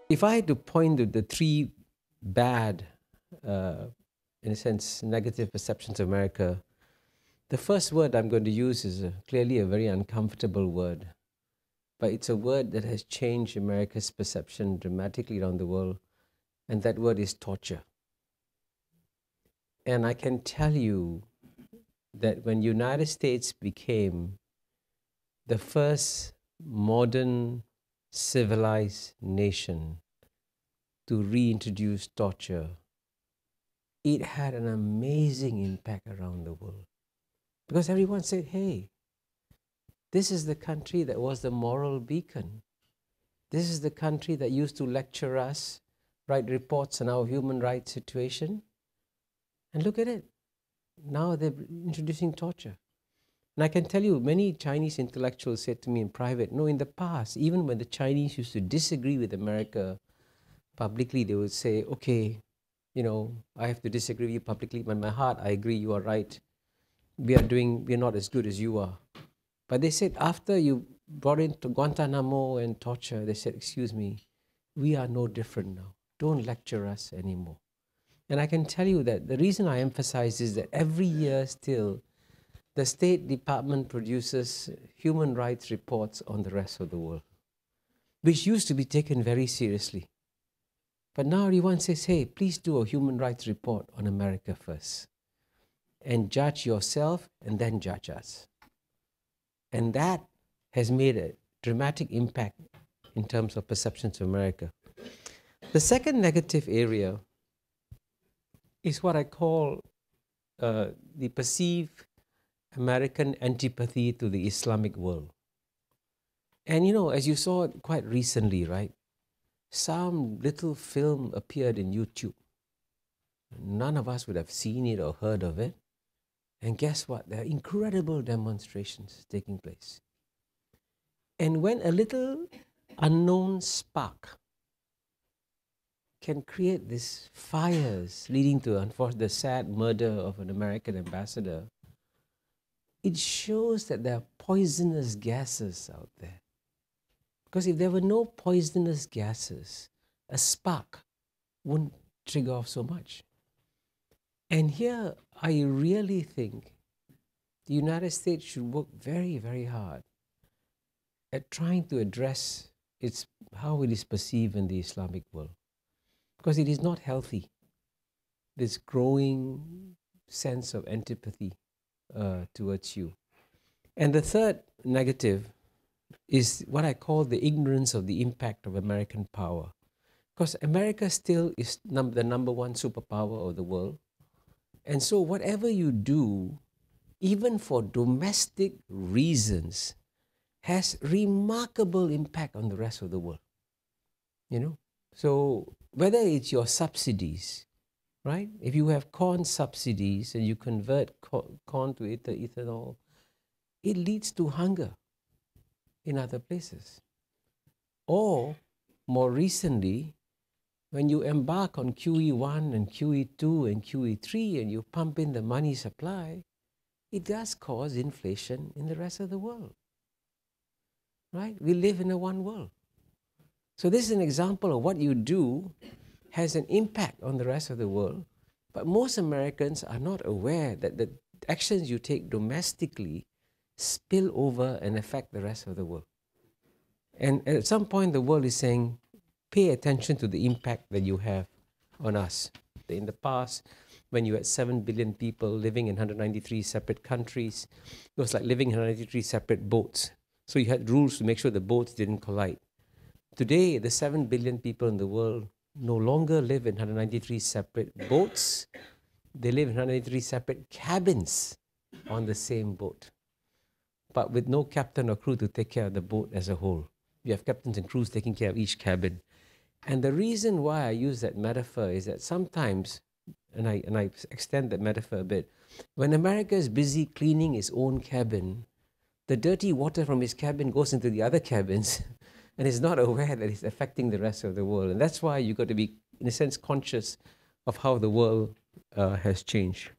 If I had to point to the three bad, in a sense, negative perceptions of America, the first word I'm going to use is clearly a very uncomfortable word, but it's a word that has changed America's perception dramatically around the world, and that word is torture. And I can tell you that when United States became the first modern civilized nation to reintroduce torture, it had an amazing impact around the world. Because everyone said, hey, this is the country that was the moral beacon. This is the country that used to lecture us, write reports on our human rights situation. And look at it. Now they're introducing torture. And I can tell you, many Chinese intellectuals said to me in private, no, in the past, even when the Chinese used to disagree with America publicly, they would say, okay, you know, I have to disagree with you publicly, but in my heart, I agree, you are right. We're not as good as you are. But they said, after you brought into Guantanamo and torture, they said, excuse me, we are no different now. Don't lecture us anymore. And I can tell you that the reason I emphasize is that every year still, the State Department produces human rights reports on the rest of the world, which used to be taken very seriously. But now everyone says, hey, please do a human rights report on America first, and judge yourself and then judge us. And that has made a dramatic impact in terms of perceptions of America. The second negative area is what I call the perceived American antipathy to the Islamic world. And you know, as you saw quite recently, right, some little film appeared in YouTube. None of us would have seen it or heard of it. And guess what? There are incredible demonstrations taking place. And when a little unknown spark can create these fires leading to, unfortunately, the sad murder of an American ambassador, it shows that there are poisonous gases out there. Because if there were no poisonous gases, a spark wouldn't trigger off so much. And here, I really think the United States should work very, very hard at trying to address how it is perceived in the Islamic world. Because it is not healthy, this growing sense of antipathy towards you. And the third negative is what I call the ignorance of the impact of American power. Because America still is the number one superpower of the world. And so whatever you do, even for domestic reasons, has remarkable impact on the rest of the world. You know? So whether it's your subsidies, right? If you have corn subsidies and you convert corn to ethanol, it leads to hunger in other places. Or more recently, when you embark on QE1 and QE2 and QE3 and you pump in the money supply, it does cause inflation in the rest of the world. Right? We live in a one world. So this is an example of what you do has an impact on the rest of the world. But most Americans are not aware that the actions you take domestically spill over and affect the rest of the world. And at some point, the world is saying, pay attention to the impact that you have on us. In the past, when you had 7 billion people living in 193 separate countries, it was like living in 193 separate boats. So you had rules to make sure the boats didn't collide. Today, the 7 billion people in the world no longer live in 193 separate boats. They live in 193 separate cabins on the same boat, but with no captain or crew to take care of the boat as a whole. You have captains and crews taking care of each cabin. And the reason why I use that metaphor is that sometimes, and I extend that metaphor a bit, when America is busy cleaning its own cabin, the dirty water from his cabin goes into the other cabins and is not aware that it's affecting the rest of the world. And that's why you've got to be, in a sense, conscious of how the world has changed.